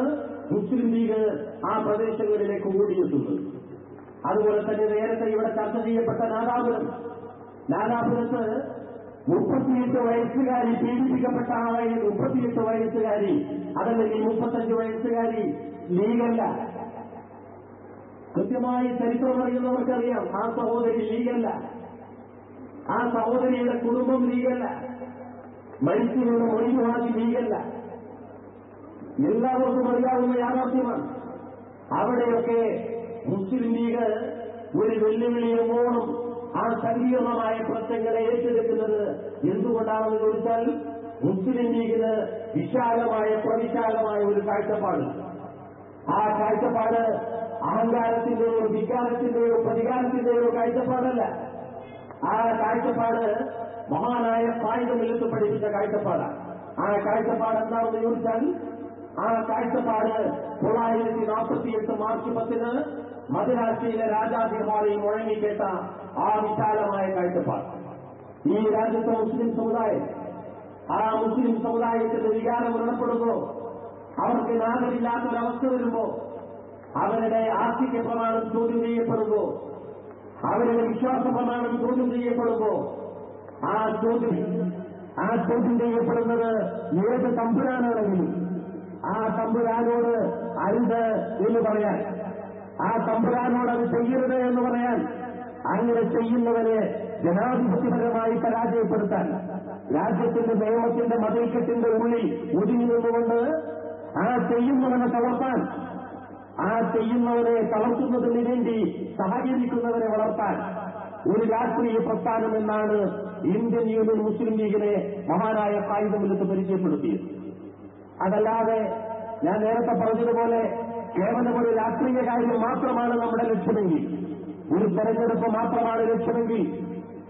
മുസ്ലിം ലീഗ് ആ പ്രദേശങ്ങളിലേക്ക് ഓടിയെത്തുന്നത്. അതുപോലെ തന്നെ നേരത്തെ ഇവിടെ ചർച്ച ചെയ്യപ്പെട്ട നാദാപുരത്ത് 38 വയസ്സുകാരി പീഡിപ്പിക്കപ്പെട്ട ആളെ 38 വയസ്സുകാരി അതല്ലെങ്കിൽ 35 വയസ്സുകാരി ലീഗല്ല. കൃത്യമായി ചരിത്രം അറിയുന്നവർക്കറിയാം ആ സഹോദരി ലീഗല്ല. ആ സഹോദരിയുടെ കുടുംബം ലീഗല്ല. മരിച്ചുള്ള മൊഴിവാദി ലീഗല്ല. എല്ലാവർക്കും അറിയാവുന്ന യാഥാർത്ഥ്യമാണ്. അവിടെയൊക്കെ മുസ്ലിം ലീഗ് ഒരു വെല്ലുവിളിയോളം ആ സങ്കീർണമായ പ്രശ്നങ്ങളെ ഏറ്റെടുക്കുന്നത് എന്തുകൊണ്ടാണെന്ന് ചോദിച്ചാൽ മുസ്ലിം ലീഗിന് വിശാലമായ പ്രവിശാലമായ ഒരു കാഴ്ചപ്പാട്. ആ കാഴ്ചപ്പാട് അഹങ്കാരത്തിന്റെയോ വികാരത്തിന്റെയോ പ്രതികാരത്തിന്റെയോ കാഴ്ചപ്പാടല്ല. ആ കാഴ്ചപ്പാട് മഹാനായ കായികമില്ലത്ത് പഠിപ്പിച്ച കാഴ്ചപ്പാടാണ്. ആ കാഴ്ചപ്പാട് എന്താണെന്ന് ചോദിച്ചാൽ ആ കാഴ്ചപ്പാട് 948 മാർച്ച് 10 മദ്രാസിയിലെ രാജാജി ഹാളിൽ മുഴങ്ങിക്കേട്ട ആ വിശാലമായ കാഴ്ചപ്പാട്. ഈ രാജ്യത്തെ മുസ്ലിം സമുദായം ആ മുസ്ലിം സമുദായത്തിന്റെ വികാരം ഉണർപ്പെടുമ്പോ അവർക്ക് നാഗരില്ലാത്തൊരവസ്ഥ വരുമ്പോ അവരുടെ ആസ്തിക പ്രമാണം ചോദ്യം ചെയ്യപ്പെടുമ്പോ അവരുടെ വിശ്വാസ പ്രമാണം ചോദ്യം ചെയ്യപ്പെടുമ്പോ ആ ചോദ്യം ചെയ്യപ്പെടുന്നത് ഏത് തമ്പുരാനാണെങ്കിലും ആ തമ്പുരാനോട് അരുത് എന്ന് പറയാൻ, ആ തമ്പുരാനോട് അത് ചെയ്യരുത് എന്ന് പറയാൻ, അങ്ങനെ ചെയ്യുന്നവരെ ജനാധിപത്യപരമായി പരാജയപ്പെടുത്താൻ രാജ്യത്തിന്റെ നിയമത്തിന്റെ മതിൽക്കെട്ടിന്റെ ഉള്ളിൽ ഒതുങ്ങി നിന്നുകൊണ്ട് ആ ചെയ്യുന്നവനെ തളർത്താൻ, ആ ചെയ്യുന്നവരെ തളർത്തുന്നതിന് വേണ്ടി സഹകരിക്കുന്നവരെ വളർത്താൻ ഒരു രാഷ്ട്രീയ പ്രസ്ഥാനം എന്നാണ് ഇന്ത്യൻ യൂണിയൻ മുസ്ലിം ലീഗിനെ മഹാനായ കായികമില്ലത്ത് പരിചയപ്പെടുത്തിയത്. അതല്ലാതെ ഞാൻ നേരത്തെ പറഞ്ഞതുപോലെ കേവലം ഒരു രാഷ്ട്രീയ കാര്യം മാത്രമാണ് നമ്മുടെ ലക്ഷ്യമെങ്കിൽ, ഒരു തെരഞ്ഞെടുപ്പ് മാത്രമാണ് ലക്ഷ്യമെങ്കിൽ,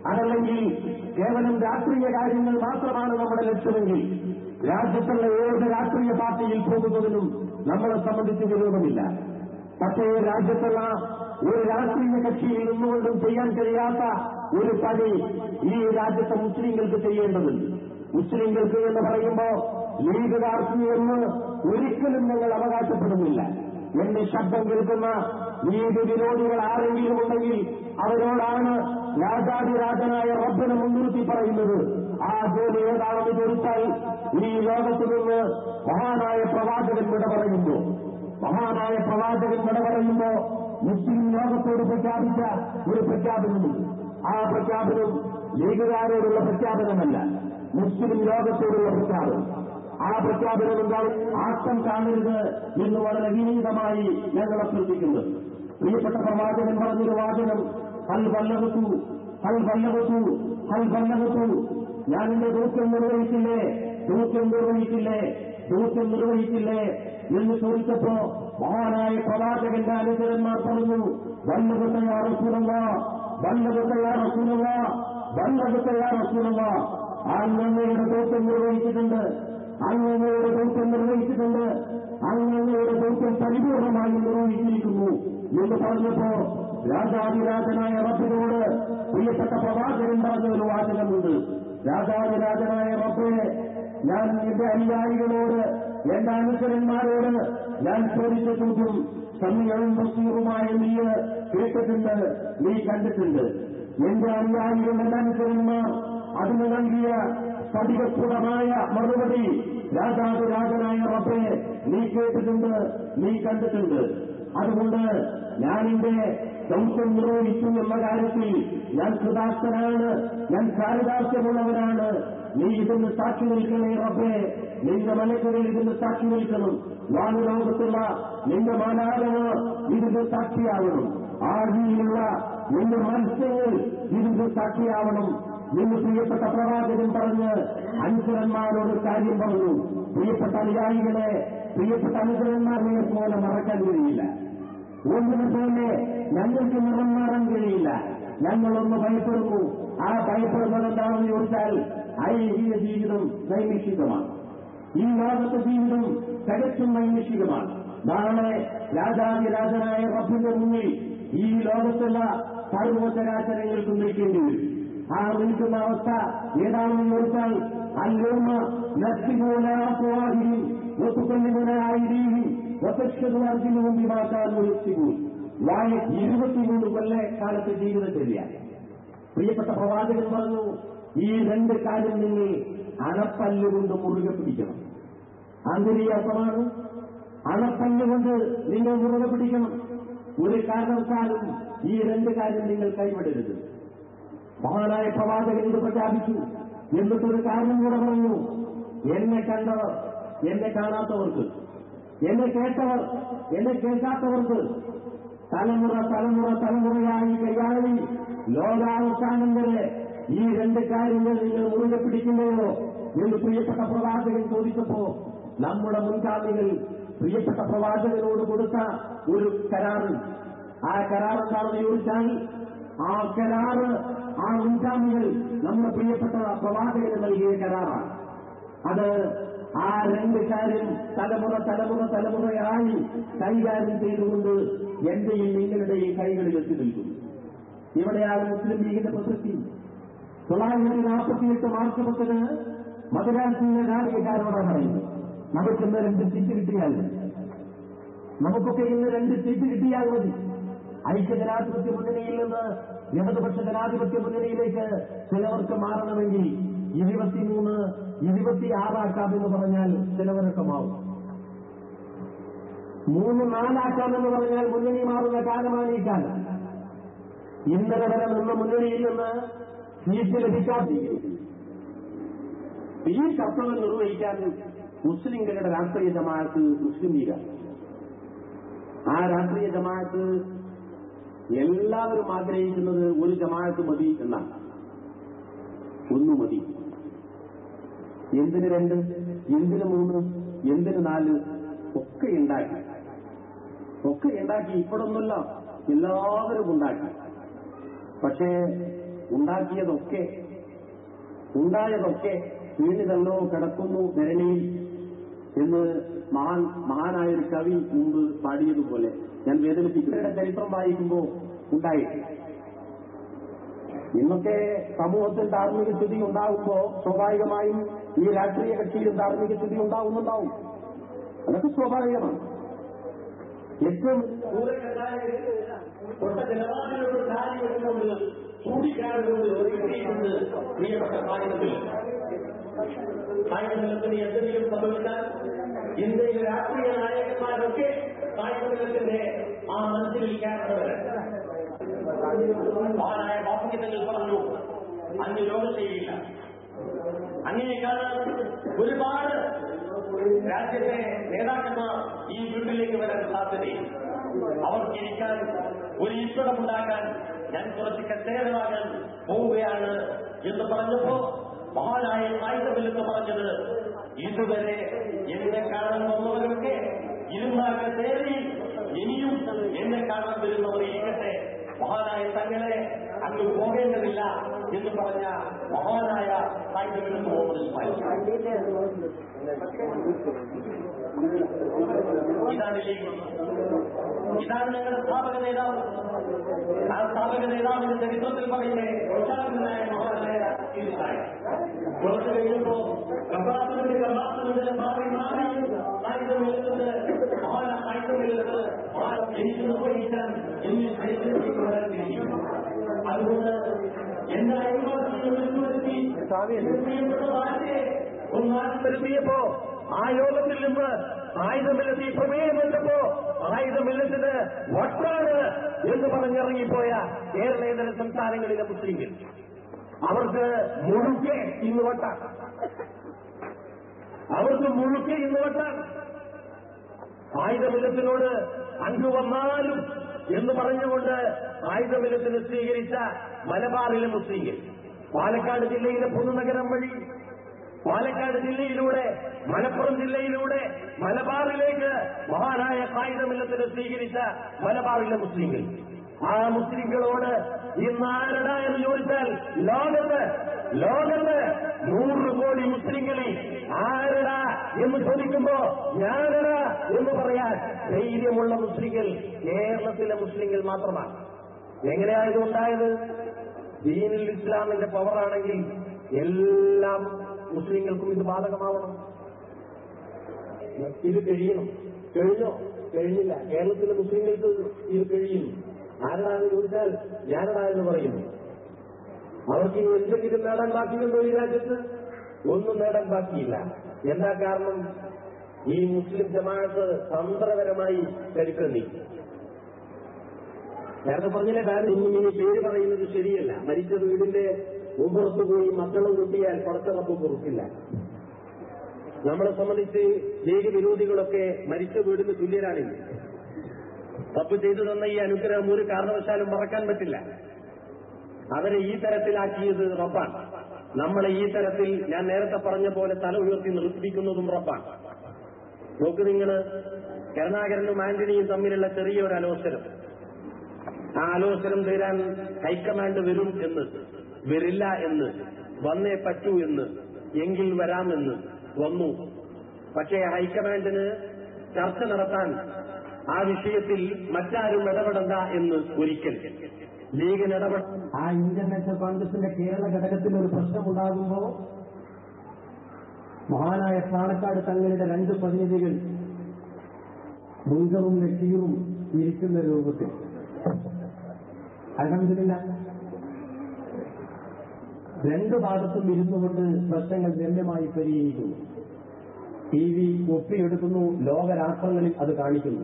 അതല്ലെങ്കിൽ കേവലം രാഷ്ട്രീയ കാര്യങ്ങൾ മാത്രമാണ് നമ്മുടെ ലക്ഷ്യമെങ്കിൽ രാജ്യത്തുള്ള ഏത് രാഷ്ട്രീയ പാർട്ടിയിൽ പോകുന്നതിനും നമ്മളെ സംബന്ധിച്ച് വിരോധമില്ല. പക്ഷേ രാജ്യത്തുള്ള ഒരു രാഷ്ട്രീയ കക്ഷിയിൽ നിന്നുകൊണ്ടും ചെയ്യാൻ കഴിയാത്ത ഒരു പണി ഈ രാജ്യത്തെ മുസ്ലിങ്ങൾക്ക് ചെയ്യേണ്ടതുണ്ട്. മുസ്ലിങ്ങൾക്ക് എന്ന് പറയുമ്പോൾ ലീഗുകാർക്ക് എന്ന് ഒരിക്കലും ഞങ്ങൾ അവകാശപ്പെടുന്നില്ല. എന്റെ ശബ്ദം കേൾക്കുന്ന ലീഗ് വിരോധികൾ ആരെങ്കിലും ഉണ്ടെങ്കിൽ അവരോടാണ് രാജാതിരാജനായ റബ്ബിനെ മുൻനിർത്തി പറയുന്നത്. ആ ജോലി ഏതാണെന്ന് ചോദിച്ചാൽ ഈ ലോകത്തു നിന്ന് മഹാനായ പ്രവാചകൻ വിട പറയുന്നു. മഹാനായ പ്രവാചകൻ വിട പറയുമ്പോ മുസ്ലിം ലോകത്തോട് പ്രഖ്യാപിച്ച ഒരു പ്രഖ്യാപനമുണ്ട്. ആ പ്രഖ്യാപനം ലീഗുകാരോടുള്ള പ്രഖ്യാപനമല്ല, മുസ്ലിം ലോകത്തോടുള്ള പ്രഖ്യാപനം. ആ പ്രഖ്യാപനം എന്താണ്? ആക്കം കാണരുത് എന്ന് വളരെ വിനീതമായി ഞങ്ങൾ അഭ്യർത്ഥിക്കുന്നത്. പ്രിയപ്പെട്ട പ്രവാചകൻ പറഞ്ഞൊരു വാചകം, ഹൽ വല്ലവത്തു ഹൽ വല്ലവത്തു ഹൽ വല്ലവത്തു, ഞാൻ എന്റെ ദൗത്യം നിർവഹിച്ചില്ലേ, ദൗത്യം നിർവഹിച്ചില്ലേ, ദൗത്യം നിർവഹിച്ചില്ലേ എന്ന് ചോദിച്ചപ്പോ മഹാനായ പ്രവാചകന്റെ അനുചരന്മാർ പറഞ്ഞു, വല്ലവത്തയാ റസൂലല്ലാ, വല്ലവത്തയാ റസൂലല്ലാ, വല്ലവത്തയാ റസൂലല്ലാ, അങ്ങയുടെ ദൗത്യം നിർവഹിച്ചിട്ടുണ്ട്, അങ്ങയുടെ ദൗത്യം നിർവഹിച്ചിട്ടുണ്ട്, അങ്ങയുടെ ദൗത്യം പരിപൂർണമായി നിർവഹിച്ചിരിക്കുന്നു എന്ന് പറഞ്ഞപ്പോ രാജാതിരാജനായ റബ്ബിനോട് പ്രിയപ്പെട്ട പ്രവാചകൻ പറഞ്ഞ ഒരു വാചകമുണ്ട്. രാജാതിരാജനായ റബ്ബേ, ഞാൻ എന്റെ അനുയായികളോട്, എന്റെ അനുചരന്മാരോട് ഞാൻ ചോദിച്ച ചോദ്യം സമയവും ബസീറുമായ നീ കേട്ടിട്ടുണ്ട്, നീ കണ്ടിട്ടുണ്ട്. എന്റെ അനുയായികൾ, എന്റെ അനുചരന്മാർ അതിന് നൽകിയ സ്ഫടികസ്ഫുടമായ മറുപടി, രാജാതിരാജനായ റബ്ബേ, നീ കേട്ടിട്ടുണ്ട്, നീ കണ്ടിട്ടുണ്ട്. അതുകൊണ്ട് ഞാൻ എന്റെ ദൗത്യം നിർവഹിച്ചു എന്ന കാര്യത്തിൽ ഞാൻ കൃതാർത്ഥനാണ്, ഞാൻ ചാരിതാർത്ഥ്യമുള്ളവരാണ്. നീ ഇതിന് സാക്ഷി നിൽക്കണേ റബ്ബേ, നിന്റെ മലക്കുകൾ ഇതിന് സാക്ഷി നിൽക്കണം, വാനുലോകത്തുള്ള നിന്റെ മാലാകങ്ങൾ ഇതിന് സാക്ഷിയാവണം, ആഴിയിലുള്ള നിന്റെ മത്സ്യങ്ങൾ ഇതിന് സാക്ഷിയാവണം എന്ന് പ്രിയപ്പെട്ട പ്രവാചകൻ പറഞ്ഞ് അനുചരന്മാരോട് കാര്യം പറഞ്ഞു. പ്രിയപ്പെട്ട അനുയായികളെ, പ്രിയപ്പെട്ട അനുചരന്മാരെ പോലെ മറക്കാൻ കഴിയില്ല, ഒന്നിനെ പോലെ ഞങ്ങൾക്ക് നിറം മാറാൻ കഴിയില്ല. ഞങ്ങളൊന്ന് ഭയപ്പെടുന്നു. ആ ഭയപ്പെടുന്നത് എന്താണെന്ന് ചോദിച്ചാൽ ഐഹിക ജീവിതം നൈമിഷികമാണ്, ഈ ലോകത്തെ ജീവിതം തികച്ചും നൈമിഷികമാണ്. നാളെ രാജാതിരാജനായ റബ്ബിന്റെ മുന്നിൽ ഈ ലോകത്തുള്ള സർവചരാചരങ്ങൾക്കും നിൽക്കേണ്ടി വരും. ആ നിൽക്കുന്ന അവസ്ഥ ഏതാണെന്ന് ചോദിച്ചാൽ അല്ലോമ നസ്തികൂലാഹി ഒത്തുകൊല്ലുമുനായിരിക്കും ഒത്തക്ഷതുവാർജിനും വിവാക്കാൻ വിളിച്ചിരുന്നു. 23 കൊല്ല കാലത്തെ ജീവിതചര്യ. പ്രിയപ്പെട്ട പ്രവാചകൻ പറഞ്ഞു, ഈ രണ്ട് കാര്യം നിങ്ങൾ അണപ്പല്ലുകൊണ്ട് മുറുകെ പിടിക്കണം. ആന്തരിക അർത്ഥമാണ്. അണപ്പല്ലുകൊണ്ട് നിങ്ങൾ മുറുകെ പിടിക്കണം. ഒരു കാരണവശാലും ഈ രണ്ട് കാര്യം നിങ്ങൾ കൈവിടരുത്. മഹാനായ പ്രവാചകൻ ഇത് പ്രഖ്യാപിച്ചു. എന്നിട്ടൊരു കാരണം കൂടെ പറഞ്ഞു, എന്നെ കണ്ടവർ, എന്നെ കാണാത്തവർക്ക്, എന്നെ കേട്ടവർ, എന്നെ കേൾക്കാത്തവർക്ക് തലമുറയായി കൈയാളി ലോകാവസാനം വരെ ഈ രണ്ട് കാര്യങ്ങൾ നിങ്ങൾ മുറുകെ പിടിക്കുന്നതോ എന്ന് പ്രിയപ്പെട്ട പ്രവാചകൻ ചോദിച്ചപ്പോ നമ്മുടെ മുൻഗാമികൾ പ്രിയപ്പെട്ട പ്രവാചകനോട് കൊടുത്ത ഒരു കരാറ്, ആ കരാർ എന്താണെന്ന് ചോദിച്ചാൽ ആ കരാറ് ആ മുൻഗാമികൾ നമ്മുടെ പ്രിയപ്പെട്ട പ്രവാചകന് നൽകിയ കരാറാണ്. അത് ആ രണ്ട് കാര്യം തലമുറയായി കൈകാര്യം ചെയ്തുകൊണ്ട് എന്റെയും നിങ്ങളുടെയും കൈകളിൽ എത്തി നിൽക്കുന്നു. ഇവിടെയാണ് മുസ്ലിം ലീഗിന്റെ പ്രസക്തി. 948 മാർച്ച് 10 മദ്രാസിലെ രാഷ്ട്രീയക്കാരോടാണ് പറയുന്നത്, നമുക്കിന്ന് 2 സീറ്റ് കിട്ടിയാൽ മതി, നമുക്കൊക്കെ ഇന്ന് 2 സീറ്റ് കിട്ടിയാൽ മതി. ഐക്യജനാധിപത്യ മുന്നണിയിൽ നിന്ന് ഇടതുപക്ഷ ജനാധിപത്യ മുന്നണിയിലേക്ക് ചിലവർക്ക് മാറണമെങ്കിൽ 23, 26 ആക്കാമെന്ന് പറഞ്ഞാൽ ചിലവരൊക്കെ മാറും. 3, 4 ആക്കാമെന്ന് പറഞ്ഞാൽ മുന്നണി മാറുന്ന കാലമാണ് ഈ കാലം. ഇന്നലെ വരെ നിന്ന് മുന്നണിയിൽ നിന്ന് സീറ്റ് ലഭിക്കാതെ ഈ കർത്തവ്യം നിർവഹിക്കാൻ മുസ്ലിംകളുടെ രാഷ്ട്രീയ ജമാഅത്ത് മുസ്ലിം ലീഗാണ്. ആ രാഷ്ട്രീയ ജമാഅത്ത് എല്ലാവരും ആഗ്രഹിക്കുന്നത് ഒരു ജമാഅത്ത് മതി എന്നാണ്. 1 മതി. എന്തിന് 2, എന്തിന് 3, എന്തിന് 4 ഒക്കെ ഉണ്ടാക്കി ഇപ്പോഴൊന്നുമല്ല, എല്ലാവരും ഉണ്ടാക്കി. പക്ഷേ ഉണ്ടായതൊക്കെ വീണിതല്ലോ കിടക്കുന്നു ധരണിയിൽ എന്ന് മഹാനായൊരു കവി മുമ്പ് പാടിയതുപോലെ ഞാൻ വേദനിപ്പിക്കുന്നവരുടെ ചരിത്രം വായിക്കുമ്പോൾ ഉണ്ടായിട്ട് ഇന്നൊക്കെ സമൂഹത്തിൽ ധാർമ്മിക സ്ഥിതി ഉണ്ടാകുമ്പോൾ സ്വാഭാവികമായും ഈ രാഷ്ട്രീയ കക്ഷിയിലും ധാർമ്മിക സ്ഥിതി ഉണ്ടാവും. അതൊക്കെ സ്വാഭാവികമാണ്. ഏറ്റവും ജനവാദികളോട് കാര്യമെന്നുകൊണ്ട് ചൂണ്ടിക്കാടുകൊണ്ട് ഒരുക്കിയിട്ടുണ്ട് പ്രിയപ്പെട്ട സായുധത്തിന് എന്തെങ്കിലും സംഭവിച്ചാൽ ഇന്ത്യയിലെ രാഷ്ട്രീയ നായകന്മാരൊക്കെ സായുധത്തിന്റെ ആ മനസ്സിലിരിക്കാറുള്ളവർ മഹാനായ ബാപ്പുകിതങ്ങൾ പറഞ്ഞു, അന്ന് യോഗം ചെയ്യില്ല. അങ്ങനെയൊക്കെയാണ് ഒരുപാട് രാജ്യത്തെ നേതാക്കന്മാർ ഈ വീട്ടിലേക്ക് വരാൻ സാധ്യതയും അവർക്കിരിക്കാൻ ഒരു ഇഷ്ടമുണ്ടാക്കാൻ ഞാൻ കുറച്ച് കസേരവാകാൻ പോവുകയാണ് എന്ന് പറഞ്ഞപ്പോ മഹാനായ സായുധമില്ലെന്ന് പറഞ്ഞത്, ഇതുവരെ എന്നെ കാണാൻ വന്നവരൊക്കെ ഇരുന്ന കസേരയിൽ ഇനിയും എന്നെ കാണാൻ വരുന്നവർ ഇരിക്കട്ടെ, മഹാനായ തങ്ങളെ അങ്ങ് പോകേണ്ടതില്ല എന്ന് പറഞ്ഞ മഹാനായ സായുധമില്ലെന്ന് പോകുന്നത് ഇതാണ് ലീഗ്. ഇതാണ് ഞങ്ങളുടെ സ്ഥാപക നേതാവ്. ആ സ്ഥാപക നേതാവിന്റെ ചരിത്രത്തിൽ പറയുന്നത് പ്രചാരനായ മഹാനായ കുറച്ചു കഴിഞ്ഞപ്പോ കർത്താവിന്റെ മാറി സായുധമില്ലെന്നത് സായുധമില്ലെന്നത് എനിക്ക് നിർവഹിക്കാൻ എന്ന് വരാൻ. അതുകൊണ്ട് എന്റെ അയൽവാസിയെ ഒന്നാമത്തെത്തിയപ്പോ ആ യോഗത്തിൽ നിന്ന് ആയുധമില്ലത്തി പ്രമേയം വെച്ചപ്പോ ആയുധമില്ലത്തിന് വട്ടാണ് എന്ന് പറഞ്ഞിറങ്ങിപ്പോയ കേരളേതര സംസ്ഥാനങ്ങളിലെ മുസ്ലിങ്ങൾ അവർക്ക് മുഴുക്കെ ഇന്ന് വട്ടാണ്. ആയുധമില്ലത്തിനോട് അഞ്ചു വന്നാലും എന്ന് പറഞ്ഞുകൊണ്ട് ആയുധമില്ലത്തിന് സ്വീകരിച്ച മലബാറിലെ മുസ്ലിങ്ങൾ പാലക്കാട് ജില്ലയിലെ പൊതുനഗരം വഴി പാലക്കാട് ജില്ലയിലൂടെ മലപ്പുറം ജില്ലയിലൂടെ മലബാറിലേക്ക് മഹാനായ ആയുധമില്ലത്തിന് സ്വീകരിച്ച മലബാറിലെ മുസ്ലിങ്ങൾ, ആ മുസ്ലിങ്ങളോട് ഇന്ന് ആരടാ എന്ന് ചോദിച്ചാൽ ലോകത്ത് 100 കോടി മുസ്ലിങ്ങളിൽ ആരടാ എന്ന് ചോദിക്കുമ്പോ ഞാനടാ എന്ന് പറയാൻ ധൈര്യമുള്ള മുസ്ലിങ്ങൾ കേരളത്തിലെ മുസ്ലിങ്ങൾ മാത്രമാണ്. എങ്ങനെയായത് ഉണ്ടായത്? ദീനുൽ ഇസ്ലാമിന്റെ പവറാണെങ്കിൽ എല്ലാം മുസ്ലിങ്ങൾക്കും ഇത് ബാധകമാവണം. ഇത് കഴിഞ്ഞോ? കഴിഞ്ഞില്ല. കേരളത്തിലെ മുസ്ലിങ്ങൾക്ക് ഇത് കഴിയുന്നു. ആരടാ എന്ന് ചോദിച്ചാൽ ഞാനടാ എന്ന് പറയുന്നു. അവർക്ക് ഇനി എന്തെങ്കിലും നേടാൻ ബാക്കിയുണ്ടോ ഈ രാജ്യത്ത്? ഒന്നും നേടാൻ ബാക്കിയില്ല. എന്താ കാരണം? ഈ മുസ്ലിം ജമാഅത്ത് തന്ത്രപരമായി ചരിത്രം നീക്കി. നേരത്തെ പറഞ്ഞില്ലേ, കാരണം ഇനി പേര് പറയുന്നത് ശരിയല്ല. മരിച്ച വീടിന്റെ മുമ്പുറത്ത് പോയി മക്കളും കുട്ടിയാൽ പുറത്തിറപ്പ് പൊറുക്കില്ല. നമ്മളെ സംബന്ധിച്ച് ലീഗ് വിരോധികളൊക്കെ മരിച്ച വീടിന് തുല്യരാണില്ല. തപ്പ് ചെയ്തു തന്ന ഈ അനുഗ്രഹം ഒരു കാരണവശാലും മറക്കാൻ പറ്റില്ല. അവരെ ഈ തരത്തിലാക്കിയത് റബ്ബാണ്. നമ്മളെ ഈ തരത്തിൽ ഞാൻ നേരത്തെ പറഞ്ഞ പോലെ തല ഉയർത്തി നിർത്തിപ്പിക്കുന്നതും റബ്ബാണ്. നോക്ക് നിങ്ങൾ, കരുണാകരനും ആന്റണിയും തമ്മിലുള്ള ചെറിയൊരു അലോസരം, ആ അലോസരം തീരാൻ ഹൈക്കമാൻഡ് വരും എന്ന്, വരില്ല എന്ന്, വന്നേ പറ്റൂ എന്ന്, എങ്കിൽ വരാമെന്ന് വന്നു. പക്ഷേ ഹൈക്കമാൻഡിന് ചർച്ച നടത്താൻ ആ വിഷയത്തിൽ മറ്റാരും ഇടപെടണ്ട എന്ന് ഒരിക്കൽ ലീഗിന് ഇടപെടാൻ ആ ഇന്ത്യൻ നാഷണൽ കോൺഗ്രസിന്റെ കേരള ഘടകത്തിൽ ഒരു പ്രശ്നമുണ്ടാകുമ്പോൾ മഹാനായ പാണക്കാട് തങ്ങളുടെ 2 പ്രതിനിധികൾ മുൻകറും ലക്കീറും ഇരിക്കുന്ന രൂപത്തിൽ അൽഹംദുലില്ലാ 2 ഭാഗത്തും ഇരുന്നുകൊണ്ട് പ്രശ്നങ്ങൾ ഗണ്യമായി പരിഹരിക്കുന്നു. TV ഒപ്പിയെടുക്കുന്നു, ലോകരാഷ്ട്രങ്ങളിൽ അത് കാണിക്കുന്നു.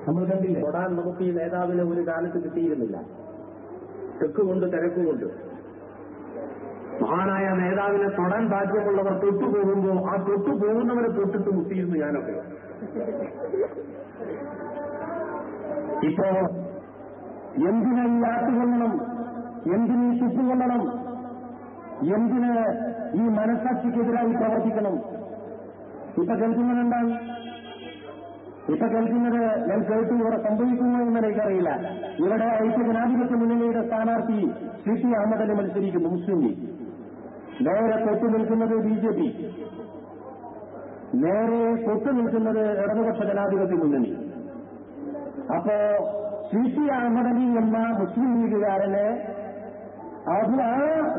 നമ്മൾ കണ്ടില്ലേ, തൊടാൻ നമുക്ക് ഈ നേതാവിനെ ഒരു കാലത്ത് കിട്ടിയിരുന്നില്ല. തെക്കുകൊണ്ട് തിരക്കുകൊണ്ട് മഹാനായ നേതാവിനെ തൊടാൻ ഭാഗ്യമുള്ളവർ തൊട്ടുപോകുമ്പോൾ ആ തൊട്ടുപോകുന്നവരെ തൊട്ടിട്ട് മുട്ടിയിരുന്നു ഞാനൊക്കെ. ഇപ്പോ എന്തിനെ ഈ ആട്ടുകൊള്ളണം, എന്തിന് ഈ ചുറ്റുകൊള്ളണം, എന്തിന് ഈ മനസാക്ഷിക്കെതിരായി പ്രവർത്തിക്കണം? ഇപ്പൊ കേൾക്കുന്നതെന്താണ്? ഇപ്പൊ കേൾക്കുന്നത് ഞാൻ കേട്ടു ഇവിടെ സംഭവിക്കുന്നു എന്ന് എനിക്കറിയില്ല. ഇവിടെ ഐക്യജനാധിപത്യ മുന്നണിയുടെ സ്ഥാനാർത്ഥി CT അഹമ്മദ് അലി മത്സരിക്കുന്നു, മുസ്ലിം ലീഗ്. നേരെ തൊട്ടു നിൽക്കുന്നത് BJP, നേരെ തൊട്ടു നിൽക്കുന്നത് ഇടതുപക്ഷ ജനാധിപത്യ മുന്നണി. അപ്പോ CT അഹമ്മദ് അലി എന്ന മുസ്ലിം ലീഗുകാരനെ അത് ആ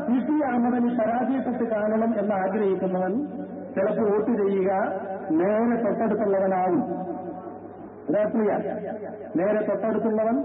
CT അഹമ്മദ് അലി പരാജയപ്പെട്ട് കാണണം എന്ന് ആഗ്രഹിക്കുന്നവൻ ചിലപ്പോൾ വോട്ട് ചെയ്യുക നേരെ തൊട്ടടുത്തുള്ളവനാവും. നേരെ തൊട്ടടുത്തുള്ളവൻ